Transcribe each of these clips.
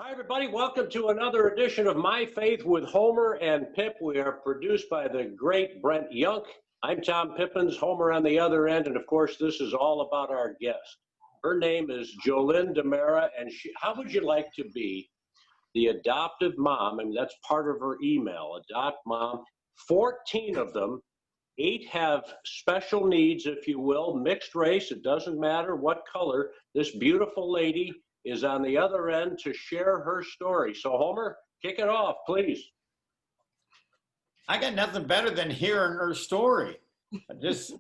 Hi, everybody. Welcome to another edition of My Faith with Homer and Pip. We are produced by the great Brent Young. I'm Tom Pippins, Homer on the other end, and of course, this is all about our guest. Her name is Joellynn Demara, and how would you like to be the adoptive mom? I mean, that's part of her email, adopt mom. 14 of them, 8 have special needs, if you will, mixed race. It doesn't matter what color. This beautiful lady is on the other end to share her story. So, Homer, kick it off, please. I got nothing better than hearing her story.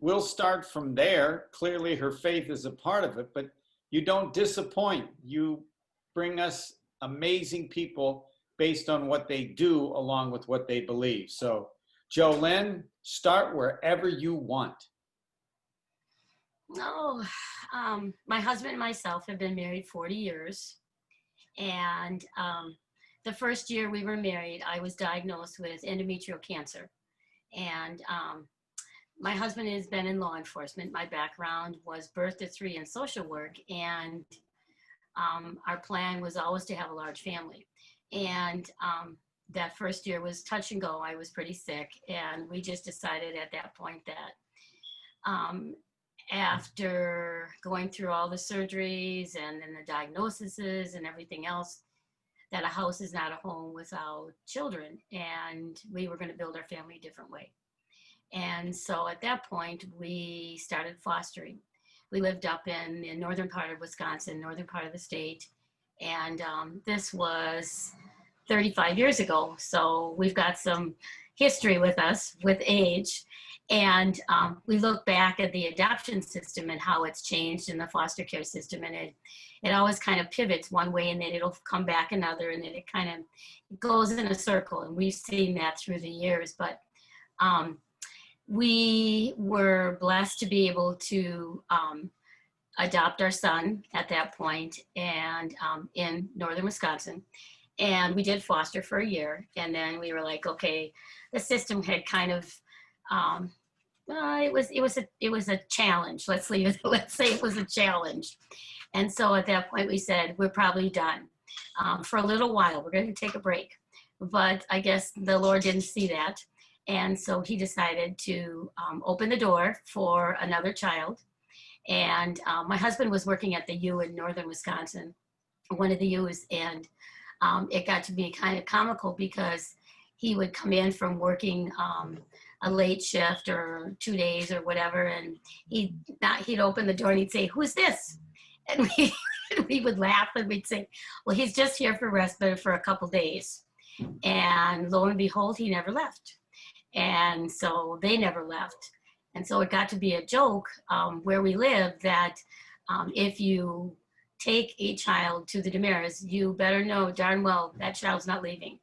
We'll start from there. Clearly, her faith is a part of it, but you don't disappoint. You bring us amazing people based on what they do along with what they believe. So, Joellynn, start wherever you want. Oh, my husband and myself have been married 40 years. And the first year we were married, I was diagnosed with endometrial cancer. And my husband has been in law enforcement. My background was birth to 3 and social work. And our plan was always to have a large family. And that first year was touch and go. I was pretty sick. And we just decided at that point that after going through all the surgeries and then the diagnoses and everything else, that a house is not a home without children. And we were going to build our family a different way. And so at that point, we started fostering. We lived up in the northern part of Wisconsin, northern part of the state. And this was 35 years ago. So we've got some history with us with age. And we look back at the adoption system and how it's changed in the foster care system. And it always kind of pivots one way and then it'll come back another, and then it kind of goes in a circle. And we've seen that through the years. But we were blessed to be able to adopt our son at that point and in northern Wisconsin. And we did foster for a year. And then we were like, okay, the system had kind of, it was a challenge. Let's say it was a challenge. And so at that point we said, we're probably done for a little while. We're going to take a break. But I guess the Lord didn't see that. And so he decided to open the door for another child. And my husband was working at the U in northern Wisconsin, one of the U's, and it got to be kind of comical because he would come in from working a late shift or 2 days or whatever, and he'd open the door and he'd say, "Who's this?" And we would laugh and we'd say, "Well, he's just here for respite for a couple days." And lo and behold, he never left. And so they never left. And so it got to be a joke where we live that if you take a child to the Demaras, you better know darn well that child's not leaving,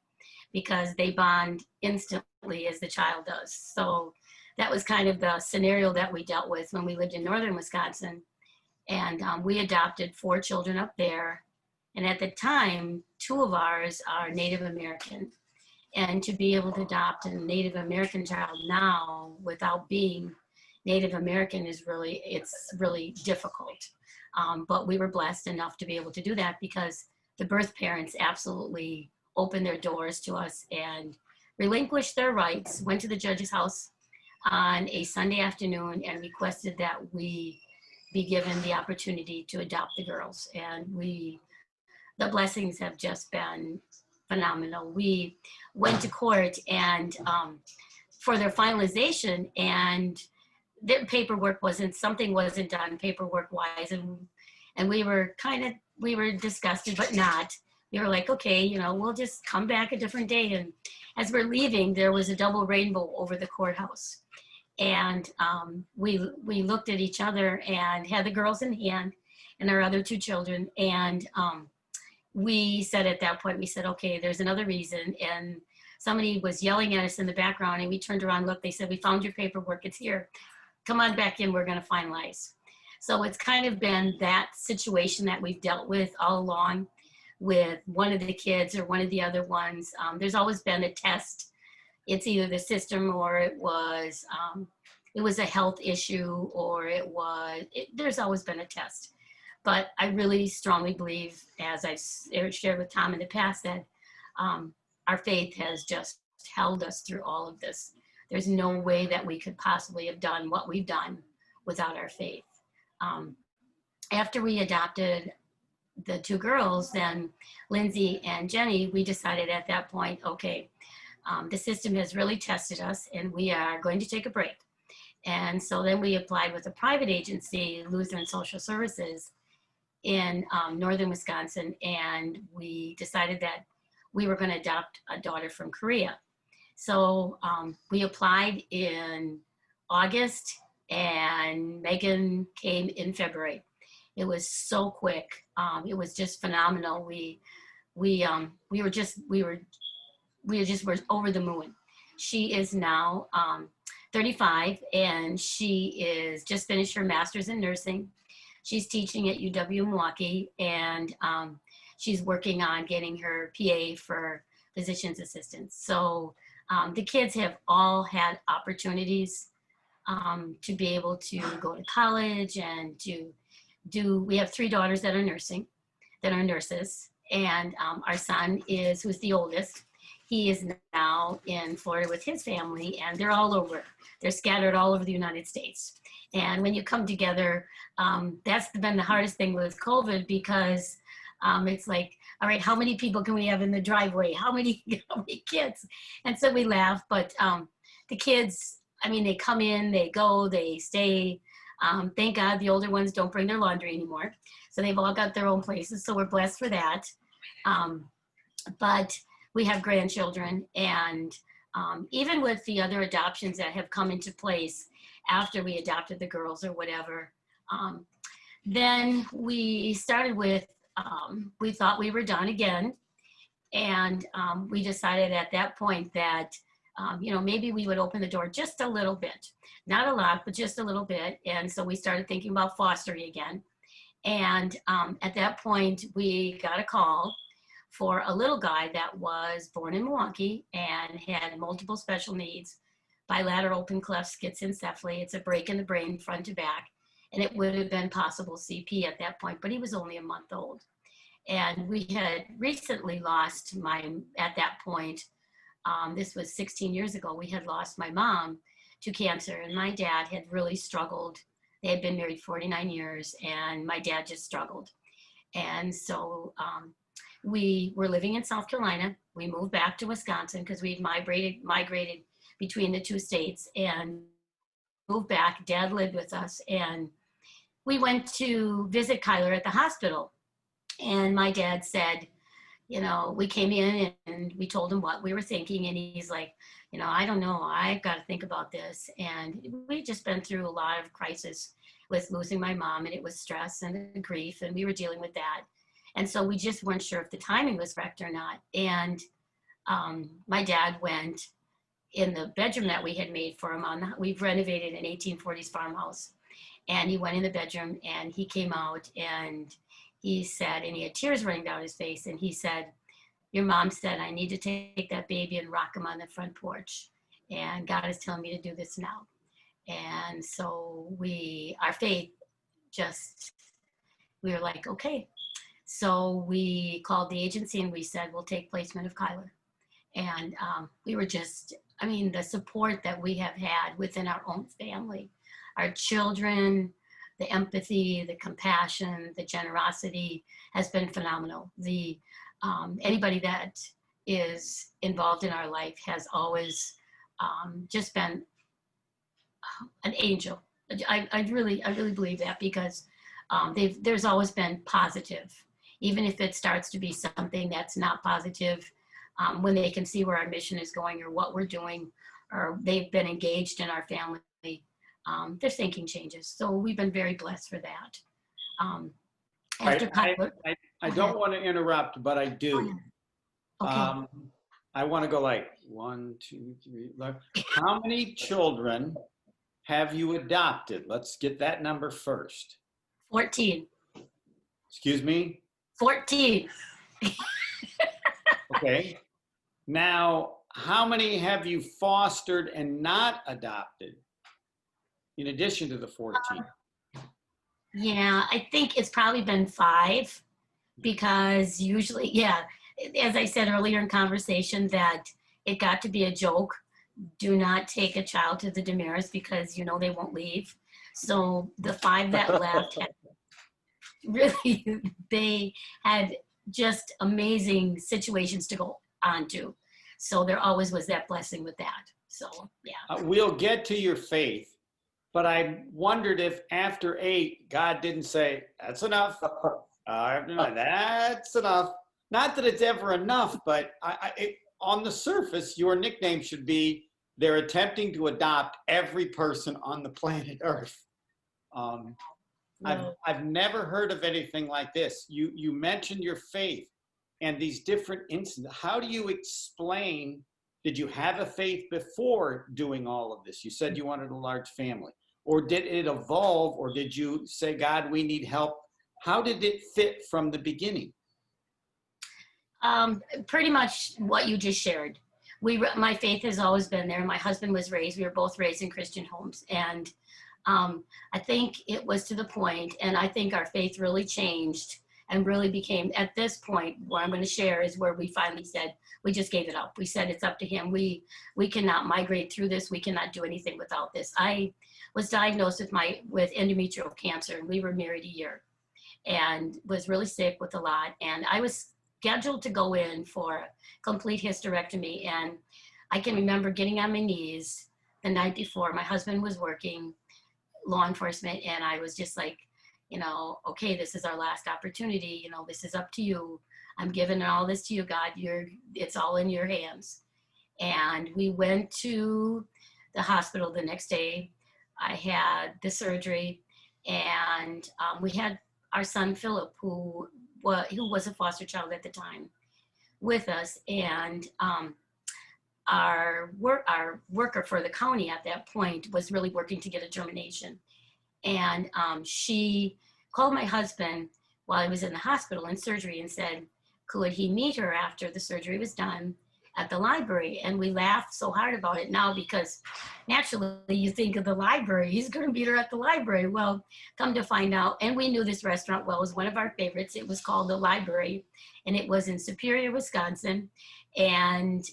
because they bond instantly as the child does. So that was kind of the scenario that we dealt with when we lived in northern Wisconsin. And we adopted 4 children up there. And at the time, 2 of ours are Native American. And to be able to adopt a Native American child now without being Native American is really difficult. But we were blessed enough to be able to do that because the birth parents absolutely opened their doors to us and relinquished their rights, went to the judge's house on a Sunday afternoon and requested that we be given the opportunity to adopt the girls. And the blessings have just been phenomenal. We went to court and for their finalization, and their paperwork wasn't done paperwork wise, and we were disgusted, but not. We were like, okay, we'll just come back a different day. And as we're leaving, there was a double rainbow over the courthouse. And we looked at each other and had the girls in hand and our other 2 children. And we said at that point, we said, okay, there's another reason. And somebody was yelling at us in the background, and we turned around, looked, they said, "We found your paperwork, it's here. Come on back in, we're gonna finalize." So it's kind of been that situation that we've dealt with all along with one of the kids or one of the other ones. There's always been a test. It's either the system or it was a health issue, or there's always been a test. But I really strongly believe, as I've shared with Tom in the past, that our faith has just held us through all of this. There's no way that we could possibly have done what we've done without our faith. After we adopted the two girls, then Lindsay and Jenny, we decided at that point, okay, the system has really tested us and we are going to take a break. And so then we applied with a private agency, Lutheran Social Services, in northern Wisconsin, and we decided that we were going to adopt a daughter from Korea. So we applied in August, and Megan came in February. It was so quick. It was just phenomenal. We were just over the moon. She is now 35, and she is just finished her master's in nursing. She's teaching at UW Milwaukee, and she's working on getting her PA for physician's assistants. So the kids have all had opportunities to be able to go to college and to we have 3 daughters that are nurses, and our son who's the oldest, he is now in Florida with his family, and they're all over. They're scattered all over the United States. And when you come together, that's been the hardest thing with COVID, because it's like, all right, how many people can we have in the driveway? How many kids? And so we laugh, but the kids, I mean, they come in, they go, they stay. Thank God the older ones don't bring their laundry anymore. So they've all got their own places. So we're blessed for that. But we have grandchildren, and even with the other adoptions that have come into place after we adopted the girls or whatever, then we started with, we thought we were done again. And we decided at that point that, maybe we would open the door just a little bit, not a lot, but just a little bit. And so we started thinking about fostering again. And at that point, we got a call for a little guy that was born in Milwaukee and had multiple special needs, bilateral open cleft schizencephaly. It's a break in the brain front to back. And it would have been possible CP at that point, but he was only a month old. And we had recently lost at that point, this was 16 years ago, we had lost my mom to cancer, and my dad had really struggled. They had been married 49 years, and my dad just struggled. And so we were living in South Carolina. We moved back to Wisconsin because we'd migrated between the 2 states, and moved back. Dad lived with us, and we went to visit Kyler at the hospital. And my dad said, we came in and we told him what we were thinking, and he's like, I don't know, I've got to think about this. And we'd just been through a lot of crisis with losing my mom, and it was stress and grief, and we were dealing with that. And so we just weren't sure if the timing was correct or not. And my dad went in the bedroom that we had made for him. We've renovated an 1840s farmhouse. And he went in the bedroom, and he came out, and he said, and he had tears running down his face, and he said, your mom said, I need to take that baby and rock him on the front porch. And God is telling me to do this now. And so our faith we were like, okay. So we called the agency and we said, we'll take placement of Kyler. And we were the support that we have had within our own family, our children, the empathy, the compassion, the generosity has been phenomenal. Anybody that is involved in our life has always just been an angel. I really believe that, because there's always been positive, even if it starts to be something that's not positive. When they can see where our mission is going or what we're doing, or they've been engaged in our family, their thinking changes. So we've been very blessed for that. I don't want to interrupt, but I do. Okay. I want to go like 1, 2, 3. How many children have you adopted? Let's get that number first. 14. Excuse me? 14. Okay. Now, how many have you fostered and not adopted in addition to the 14? Yeah, I think it's probably been 5 because usually, yeah, as I said earlier in conversation, that it got to be a joke. Do not take a child to the Demaras because you know they won't leave. So the 5 that left had really, they had just amazing situations to go on to. So there always was that blessing with that. So yeah. We'll get to your faith, but I wondered if after 8, God didn't say, that's enough. That's enough. Not that it's ever enough, but on the surface, your nickname should be, they're attempting to adopt every person on the planet Earth. I've never heard of anything like this. You mentioned your faith and these different incidents. How do you explain, did you have a faith before doing all of this? You said you wanted a large family. Or did it evolve, or did you say, God, we need help? How did it fit from the beginning? Pretty much what you just shared. My faith has always been there. My husband was raised, we were both raised in Christian homes. And I think it was to the point, and I think our faith really changed and really became, at this point, what I'm going to share is where we finally said, we just gave it up. We said, it's up to him. We cannot migrate through this. We cannot do anything without this. I was diagnosed with endometrial cancer, and we were married a year, and was really sick with a lot. And I was scheduled to go in for a complete hysterectomy. And I can remember getting on my knees the night before. My husband was working law enforcement, and I was just like, okay, this is our last opportunity. This is up to you. I'm giving all this to you, God. It's all in your hands. And we went to the hospital the next day. I had the surgery, and we had our son Philip, who was a foster child at the time, with us. And our worker for the county at that point was really working to get a termination. And she called my husband while I was in the hospital in surgery and said, could he meet her after the surgery was done at the library? And we laughed so hard about it now because naturally you think of the library, he's going to meet her at the library. Well, come to find out, and we knew this restaurant well, it was one of our favorites. It was called The Library, and it was in Superior, Wisconsin. And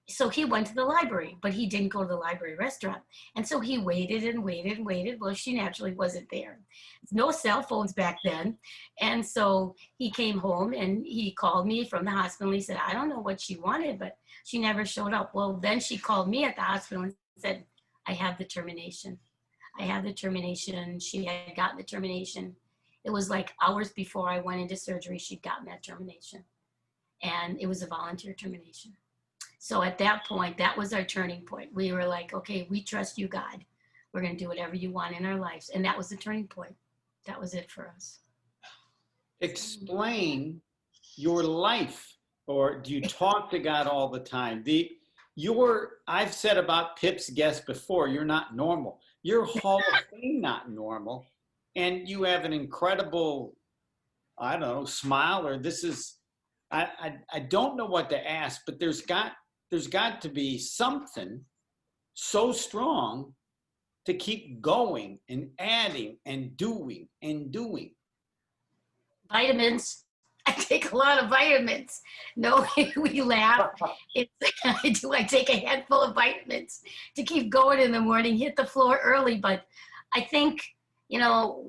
so he went to the library, but he didn't go to the library restaurant. And so he waited and waited and waited. Well, she naturally wasn't there. No cell phones back then. And so he came home and he called me from the hospital. He said, I don't know what she wanted, but she never showed up. Well, then she called me at the hospital and said, I have the termination. I have the termination. She had gotten the termination. It was like hours before I went into surgery, she'd gotten that termination. And it was a volunteer termination. So at that point, that was our turning point. We were like, okay, we trust you, God. We're going to do whatever you want in our lives. And that was the turning point. That was it for us. Explain your life, or do you talk to God all the time? I've said about Pip's guest before, you're not normal. You're Hall of Fame not normal. And you have an incredible, I don't know, smile, or this is, I don't know what to ask, but there's got to be something so strong to keep going and adding and doing and doing. Vitamins. I take a lot of vitamins. No, we laugh. I take a handful of vitamins to keep going in the morning, hit the floor early. But I think,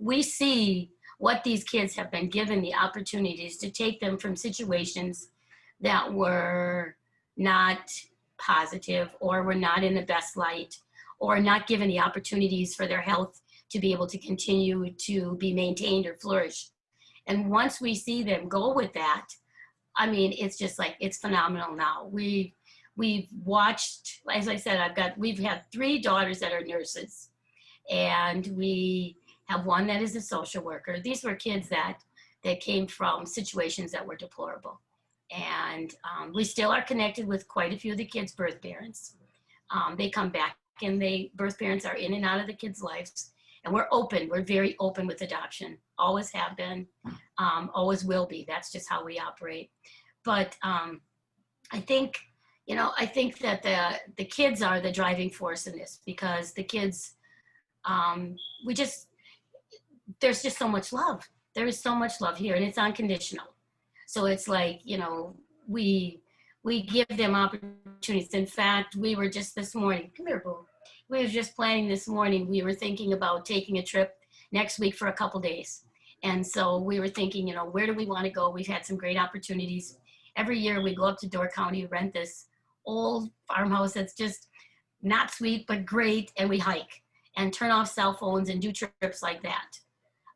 we see what these kids have been given the opportunities to take them from situations that were not positive or were not in the best light or not given the opportunities for their health to be able to continue to be maintained or flourish. And once we see them go with that, I mean, it's just like, it's phenomenal now. We've watched, as I said, we've had 3 daughters that are nurses, and we have one that is a social worker. These were kids that came from situations that were deplorable. And we still are connected with quite a few of the kids' birth parents. They come back, and birth parents are in and out of the kids' lives. And we're very open with adoption. Always have been, always will be. That's just how we operate. But I think that the kids are the driving force in this, because the kids, there's just so much love. There is so much love here, and it's unconditional. So it's like, you know, we give them opportunities. In fact, we were just this morning, come here, boo. We were just planning this morning. We were thinking about taking a trip next week for a couple days. And so we were thinking, you know, where do we want to go? We've had some great opportunities. Every year we go up to Door County, rent this old farmhouse that's just not sweet, but great. And we hike and turn off cell phones and do trips like that.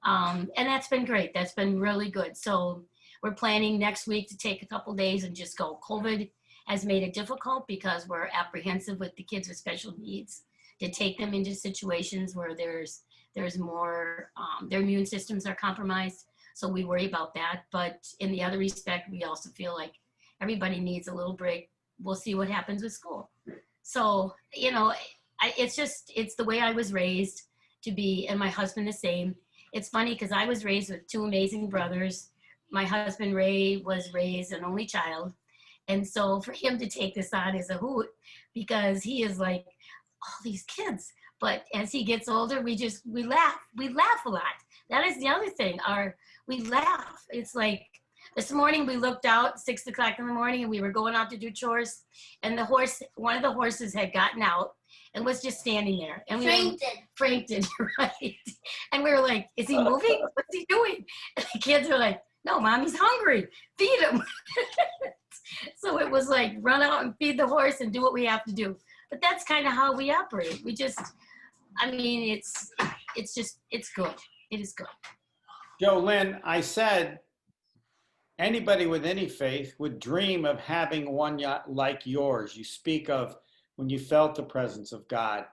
And that's been great. That's been really good. So we're planning next week to take a couple days and just go. COVID has made it difficult because we're apprehensive with the kids with special needs to take them into situations where there's more, their immune systems are compromised. So we worry about that. But in the other respect, we also feel like everybody needs a little break. We'll see what happens with school. So, you know, it's the way I was raised to be, and my husband the same. It's funny because I was raised with two amazing brothers. My husband, Ray, was raised an only child. And so for him to take this on is a hoot because he is like, all these kids. But as he gets older, we laugh. We laugh a lot. That is the other thing. We laugh. It's like this morning we looked out 6 o'clock in the morning and we were going out to do chores. And one of the horses had gotten out and was just standing there. And we fainted, right? And we were like, is he moving? What's he doing? And the kids were like, no, Mom, he's hungry. Feed him. So it was like, run out and feed the horse and do what we have to do. But that's kind of how we operate. We just, I mean, it's good. It is good. Joellynn, I said anybody with any faith would dream of having one like yours. You speak of when you felt the presence of God.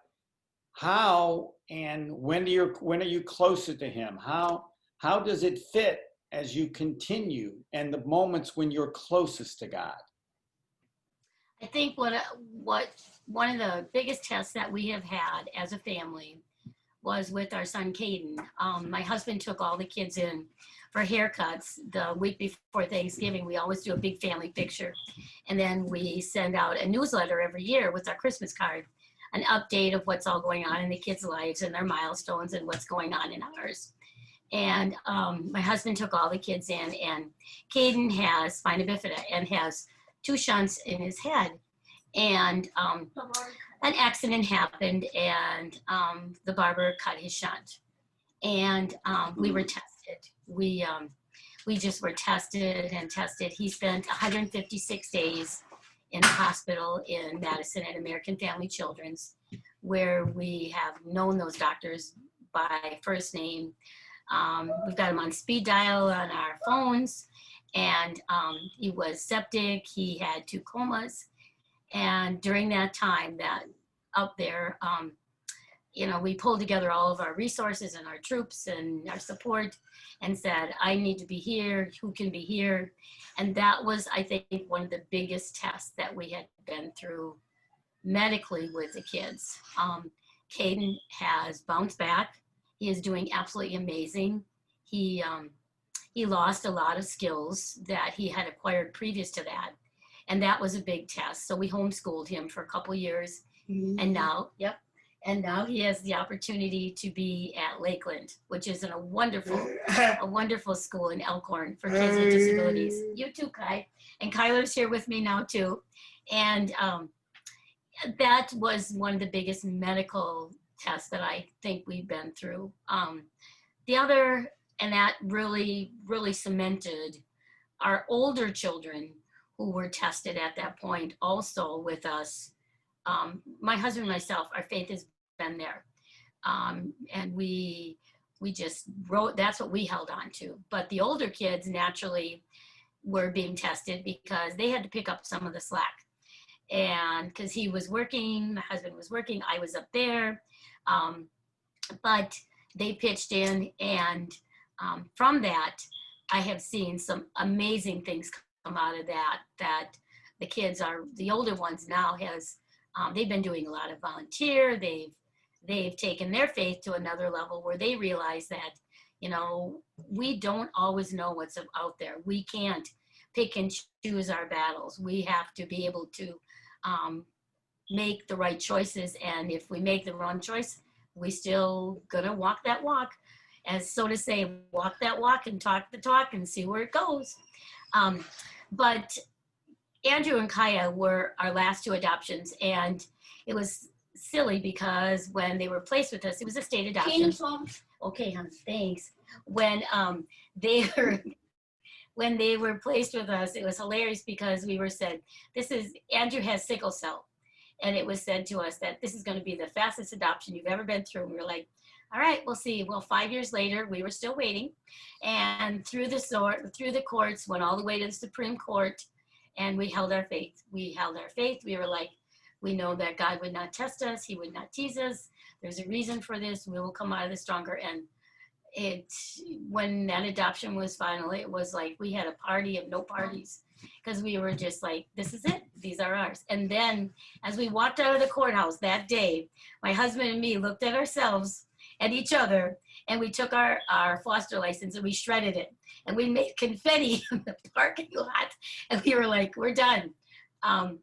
How and when are you closer to him? How does it fit as you continue and the moments when you're closest to God? I think what one of the biggest tests that we have had as a family was with our son Caden. My husband took all the kids in for haircuts the week before Thanksgiving. We always do a big family picture, and then we send out a newsletter every year with our Christmas card, an update of what's all going on in the kids' lives and their milestones and what's going on in ours. And my husband took all the kids in, and Caden has spina bifida and has 2 shunts in his head. And an accident happened, and the barber cut his shunt. And we were tested. We just were tested and tested. He spent 156 days in the hospital in Madison at American Family Children's, where we have known those doctors by first name. We've got him on speed dial on our phones, and he was septic. He had 2 comas. And during that time that up there, you know, we pulled together all of our resources and our troops and our support and said, I need to be here. Who can be here? And that was, I think, one of the biggest tests that we had been through medically with the kids. Caden has bounced back. He is doing absolutely amazing. He lost a lot of skills that he had acquired previous to that. And that was a big test. So we homeschooled him for a couple years. Mm-hmm. And now he has the opportunity to be at Lakeland, which is a wonderful school in Elkhorn for kids with disabilities. You too, Kai. And Kyler's here with me now too. And that was one of the biggest medical tests that I think we've been through. The other, and that really, really cemented our older children who were tested at that point also with us. My husband and myself, our faith has been there. And we just wrote, that's what we held on to. But the older kids naturally were being tested because they had to pick up some of the slack. And because he was working, my husband was working, I was up there. But they pitched in, and from that, I have seen some amazing things come out of that the kids are, the older ones now they've been doing a lot of volunteer. They've taken their faith to another level where they realize that, you know, we don't always know what's out there. We can't pick and choose our battles. We have to be able to make the right choices. And if we make the wrong choice, we still gonna walk that walk. as so to say, walk that walk and talk the talk and see where it goes. But Andrew and Kaya were our last two adoptions, and it was silly because when they were placed with us, it was a state adoption. Okay, hon, thanks. When they were when they were placed with us, it was hilarious because we were said, Andrew has sickle cell. And it was said to us that this is going to be the fastest adoption you've ever been through. And we were like, all right, we'll see. Well, 5 years later, we were still waiting. And through the courts, went all the way to the Supreme Court, and we held our faith. We held our faith. We were like, we know that God would not test us. He would not tease us. There's a reason for this. We will come out of this stronger. And when that adoption was final, it was like we had a party of no parties, because we were just like, this is it. These are ours. And then as we walked out of the courthouse that day, my husband and me looked at ourselves, at each other, and we took our foster license and we shredded it. And we made confetti in the parking lot. And we were like, we're done.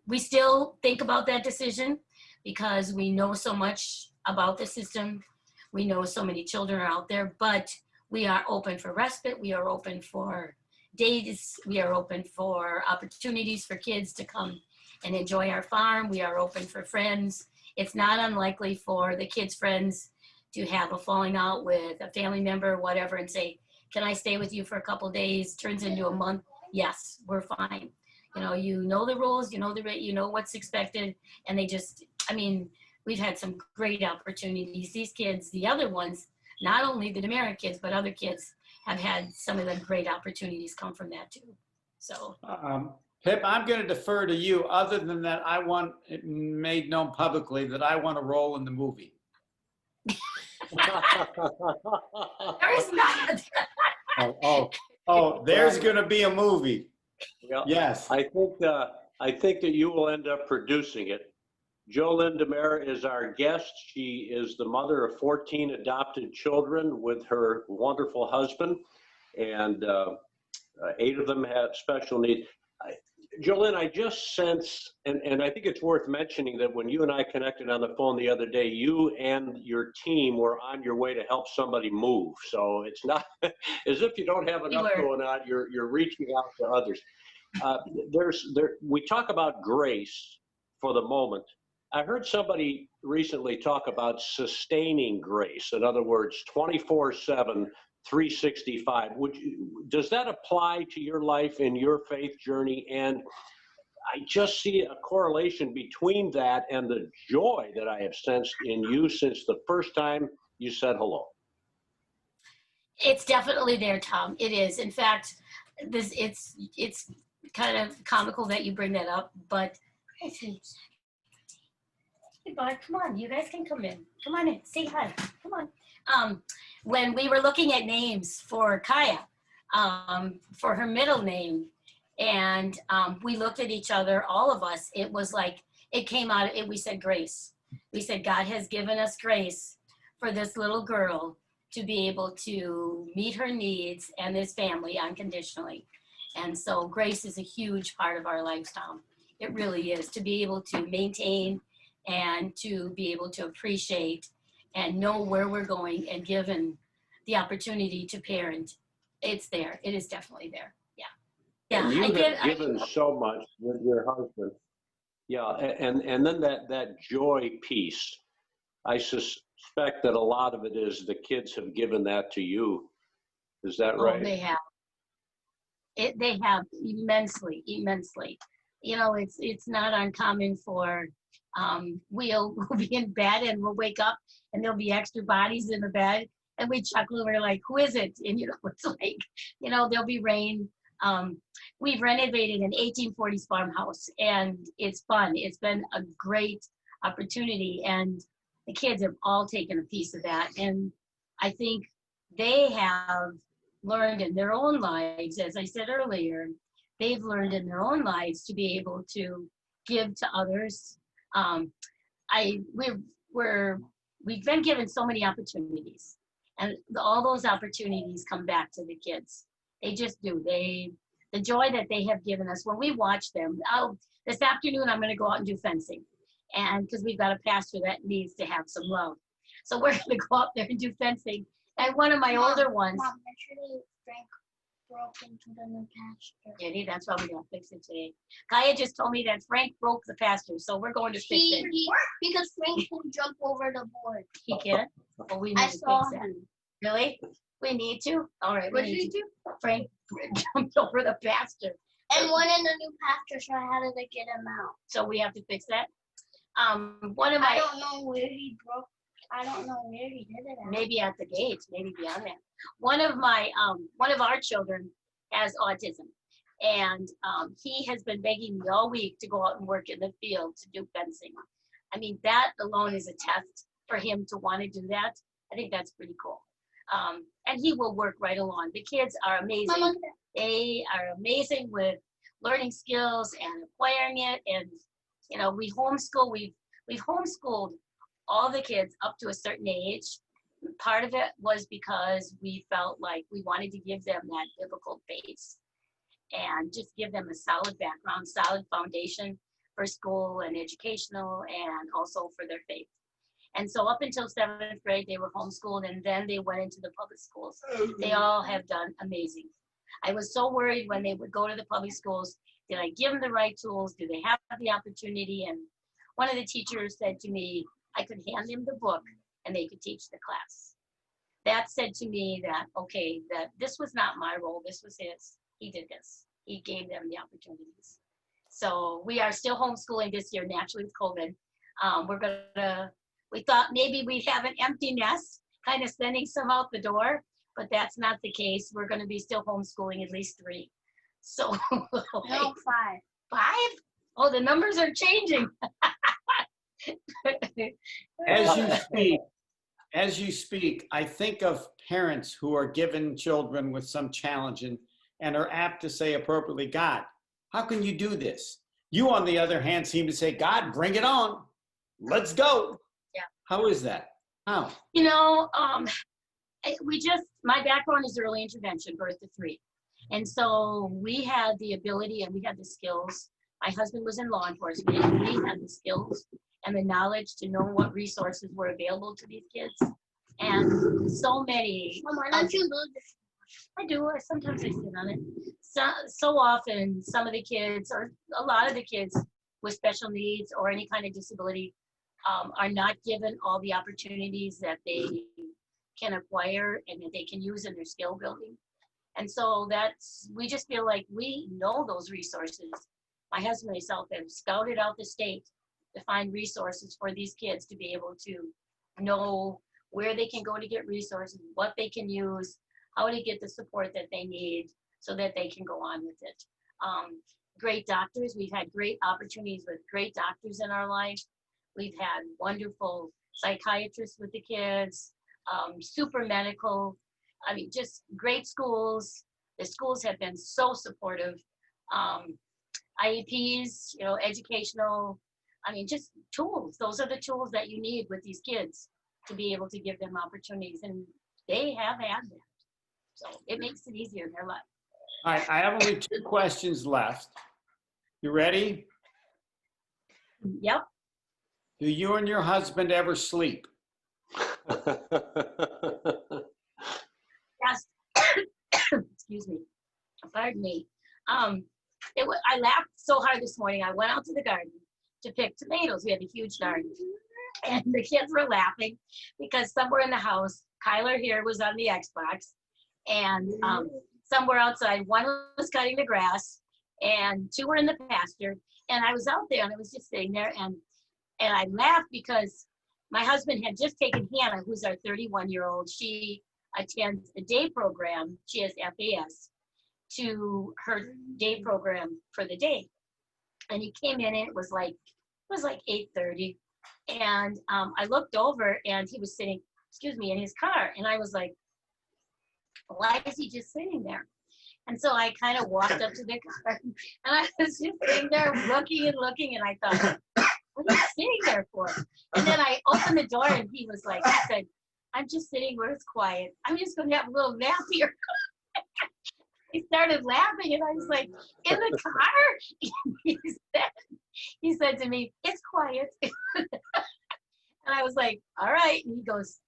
We still think about that decision because we know so much about the system. We know so many children are out there, but we are open for respite. We are open for days. We are open for opportunities for kids to come and enjoy our farm. We are open for friends. It's not unlikely for the kids' friends to have a falling out with a family member, whatever, and say, can I stay with you for a couple days? Turns into a month. Yes, we're fine. You know the rules, you know the rate, you know what's expected. And they just, we've had some great opportunities. These kids, the other ones, not only the Demara kids, but other kids have had some of the great opportunities come from that too. So. Pip, I'm going to defer to you. Other than that, I want it made known publicly that I want a role in the movie. There is not. There's going to be a movie. Yeah, yes. I think that you will end up producing it. Joellynn Demara is our guest. She is the mother of 14 adopted children with her wonderful husband, and 8 of them have special needs. Joellynn, I just sense, and I think it's worth mentioning that when you and I connected on the phone the other day, you and your team were on your way to help somebody move. So it's not as if you don't have enough going on, you're reaching out to others. We talk about grace for the moment. I heard somebody recently talk about sustaining grace. In other words, 24/7, 365. Does that apply to your life and your faith journey? And I just see a correlation between that and the joy that I have sensed in you since the first time you said hello. It's definitely there, Tom. It is. In fact, it's kind of comical that you bring that up, but hey, bud, come on, you guys can come in. Come on in, say hi. Come on. When we were looking at names for Kaya, for her middle name, and we looked at each other, all of us, it was like, it came out, we said grace. We said, God has given us grace for this little girl to be able to meet her needs and this family unconditionally. And so grace is a huge part of our lives, Tom. It really is, to be able to maintain and to be able to appreciate and know where we're going and given the opportunity to parent. It's there. It is definitely there. Yeah. Yeah. And you have given so much with your husband. Yeah. And then that joy piece, I suspect that a lot of it is the kids have given that to you. Is that right? Oh, they have. They have immensely. It's not uncommon for we'll be in bed and we'll wake up and there'll be extra bodies in the bed and we chuckle and we're like, who is it? And it's like, there'll be rain. We've renovated an 1840s farmhouse and it's fun. It's been a great opportunity and the kids have all taken a piece of that. And I think they have learned in their own lives, as I said earlier, they've learned in their own lives to be able to give to others. We've been given so many opportunities, and all those opportunities come back to the kids. They just do. The joy that they have given us when we watch them. This afternoon I'm going to go out and do fencing, and because we've got a pastor that needs to have some love, so we're going to go out there and do fencing. And one of my older ones, Mom, yesterday Frank broke into the new pasture. Jenny, that's why we're gonna fix it today. Kaya just told me that Frank broke the pasture, so we're going to fix it. Because Frank can jump over the board. He can? Well, we need I to fix saw that. him. Really? We need to? All right. What we did need he to. do? Frank jumped over the pasture. And one in the new pasture, so I had to get him out. So we have to fix that. One of I my, don't know where he broke. I don't know where he did it at. maybe at the gates, maybe beyond that. One of our children has autism. And he has been begging me all week to go out and work in the field to do fencing. I mean, that alone is a test for him to want to do that. I think that's pretty cool. And he will work right along. The kids are amazing. Mama, They are amazing with learning skills and acquiring it. And, you know, we homeschool, we've homeschooled all the kids up to a certain age. Part of it was because we felt like we wanted to give them that biblical base and just give them a solid background, solid foundation for school and educational and also for their faith. And so up until 7th grade, they were homeschooled, and then they went into the public schools. They all have done amazing. I was so worried when they would go to the public schools. Did I give them the right tools? Do they have the opportunity? And one of the teachers said to me, I could hand them the book and they could teach the class. That said to me that, okay, that this was not my role, this was his. He did this. He gave them the opportunities. So we are still homeschooling this year, naturally with COVID. We thought maybe we'd have an empty nest, kind of sending some out the door, but that's not the case. We're going to be still homeschooling at least 3. So no, 5. 5? Oh, the numbers are changing. As you speak, I think of parents who are given children with some challenge and are apt to say appropriately, God, how can you do this? You, on the other hand, seem to say, God, bring it on. Let's go. Yeah. How is that? How? You know, my background is early intervention, birth to 3. And so we had the ability and we had the skills. My husband was in law enforcement, and we had the skills and the knowledge to know what resources were available to these kids. And so many. Mom, why don't you lose this? I do. Sometimes I sit on it. So often, some of the kids, or a lot of the kids with special needs or any kind of disability, are not given all the opportunities that they can acquire and that they can use in their skill building. And so we just feel like we know those resources. My husband and myself have scouted out the state to find resources for these kids to be able to know where they can go to get resources, what they can use, how to get the support that they need so that they can go on with it. Great doctors. We've had great opportunities with great doctors in our life. We've had wonderful psychiatrists with the kids, super medical. I mean, just great schools. The schools have been so supportive. IEPs, you know, educational, I mean, just tools. Those are the tools that you need with these kids to be able to give them opportunities. And they have had that. So it makes it easier in their life. All right, I have only 2 questions left. You ready? Yep. Do you and your husband ever sleep? Yes. Excuse me. Pardon me. I laughed so hard this morning. I went out to the garden to pick tomatoes. We have a huge garden. And the kids were laughing because somewhere in the house, Kyler here was on the Xbox. And somewhere outside, one was cutting the grass and 2 were in the pasture. And I was out there and I was just sitting there and I laughed because my husband had just taken Hannah, who's our 31-year-old. She attends a day program. She has FAS to her day program for the day. And he came in and it was like 8:30. And I looked over and he was sitting, in his car. And I was like, why is he just sitting there? And so I kind of walked up to the car and I was just sitting there looking and I thought, what are you sitting there for? And then I opened the door and he said, I'm just sitting where it's quiet. I'm just going to have a little nap here. He started laughing and I was like, in the car? He said to me, it's quiet. And I was like, all right. And he goes,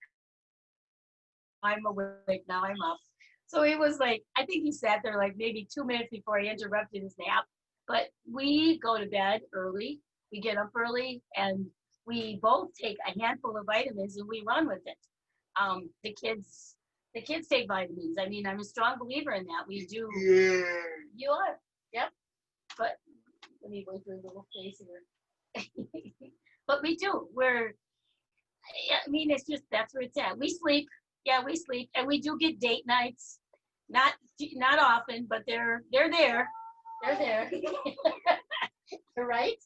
I'm awake, now I'm up. So it was like, I think he sat there like maybe 2 minutes before he interrupted his nap. But we go to bed early, we get up early, and we both take a handful of vitamins and we run with it. The kids take vitamins. I mean, I'm a strong believer in that. We do. Yeah. You are. Yep. But let me wait for a little face here. But we do. I mean, it's just, that's where it's at. We sleep. Yeah, we sleep, and we do get date nights. Not often, but they're there. They're there. Right?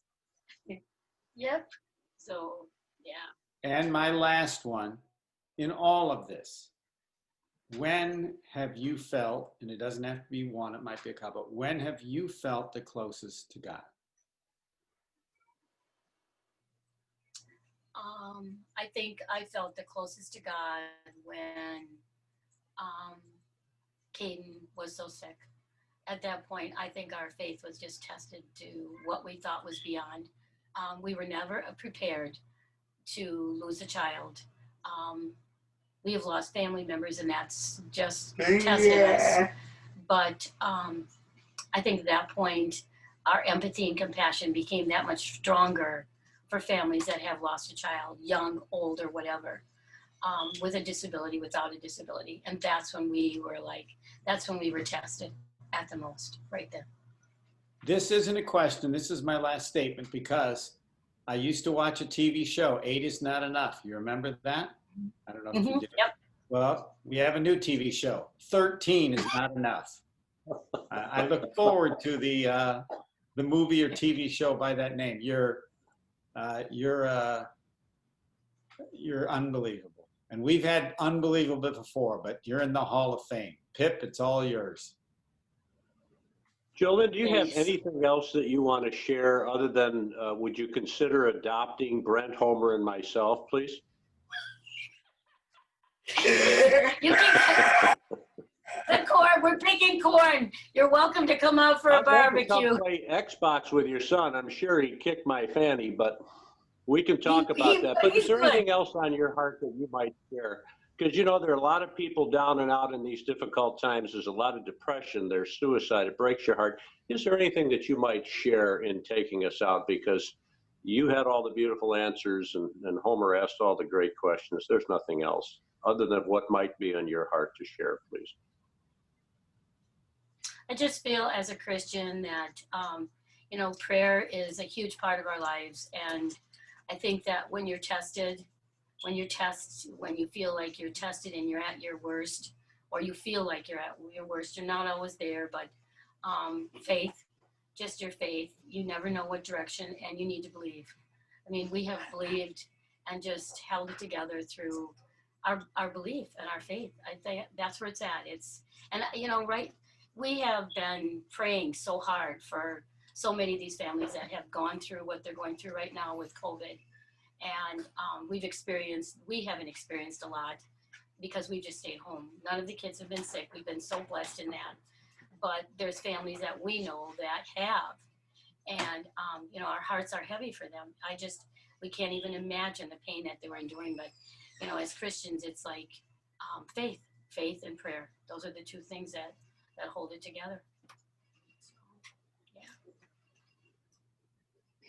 Yep. So, yeah. And my last one, in all of this, when have you felt, and it doesn't have to be one, it might be a couple, when have you felt the closest to God? I think I felt the closest to God when Caden was so sick. At that point, I think our faith was just tested to what we thought was beyond. We were never prepared to lose a child. We have lost family members, and that's just tested us. But I think at that point, our empathy and compassion became that much stronger for families that have lost a child, young, old, or whatever, with a disability, without a disability. And that's when we were tested at the most, right there. This isn't a question, this is my last statement, because I used to watch a TV show, 8 is Not Enough. You remember that? I don't know if you do. Yep. Well, we have a new TV show, 13 is Not Enough. I look forward to the movie or TV show by that name. You're unbelievable. And we've had unbelievable before, but you're in the Hall of Fame. Pip, it's all yours. Joellynn, do you have anything else that you want to share other than would you consider adopting Brent, Homer, and myself, please? You can, the corn, we're picking corn. You're welcome to come out for a barbecue. I'd love to come play Xbox with your son. I'm sure he'd kick my fanny, but we can talk about that. But is there anything else on your heart that you might share? Because, you know, there are a lot of people down and out in these difficult times. There's a lot of depression. There's suicide. It breaks your heart. Is there anything that you might share in taking us out? Because you had all the beautiful answers, and Homer asked all the great questions. There's nothing else other than what might be on your heart to share, please. I just feel as a Christian that, you know, prayer is a huge part of our lives. And I think that when you're tested, when you feel like you're tested and you're at your worst, or you feel like you're at your worst, you're not always there, but faith, just your faith. You never know what direction, and you need to believe. I mean, we have believed and just held it together through our belief and our faith. I think that's where it's at. And you know, right, we have been praying so hard for so many of these families that have gone through what they're going through right now with COVID. And we haven't experienced a lot because we just stayed home. None of the kids have been sick. We've been so blessed in that. But there's families that we know that have. And, you know, our hearts are heavy for them. We can't even imagine the pain that they were enduring. But, you know, as Christians, it's like faith and prayer. Those are the two things that hold it together.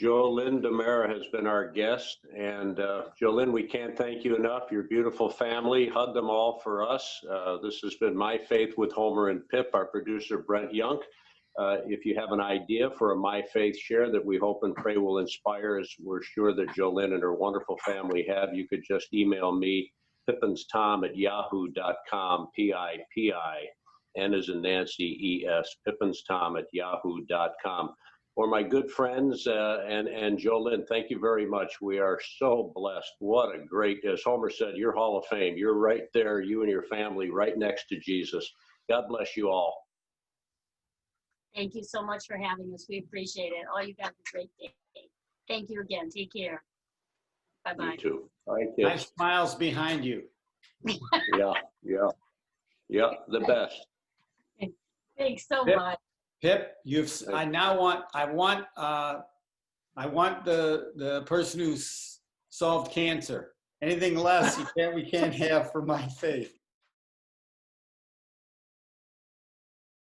Joellynn Demara has been our guest, and Joellynn, we can't thank you enough. Your beautiful family, hug them all for us. This has been My Faith with Homer and Pip, our producer Brent Young. If you have an idea for a My Faith share that we hope and pray will inspire, as we're sure that Joellynn and her wonderful family have, you could just email me, pippenstom@yahoo.com, P-I-P-I-N as in Nancy, E-S, pippenstom@yahoo.com. For my good friends and Joellynn, thank you very much. We are so blessed. What a great, as Homer said, you're Hall of Fame. You're right there, you and your family, right next to Jesus. God bless you all. Thank you so much for having us. We appreciate it. All you guys have a great day. Thank you again. Take care. Bye-bye. You too. All right, kids. Nice smiles behind you. Yeah, the best. Thanks so Pip, much. Pip, I want the person who's solved cancer. Anything less, we can't have for My Faith.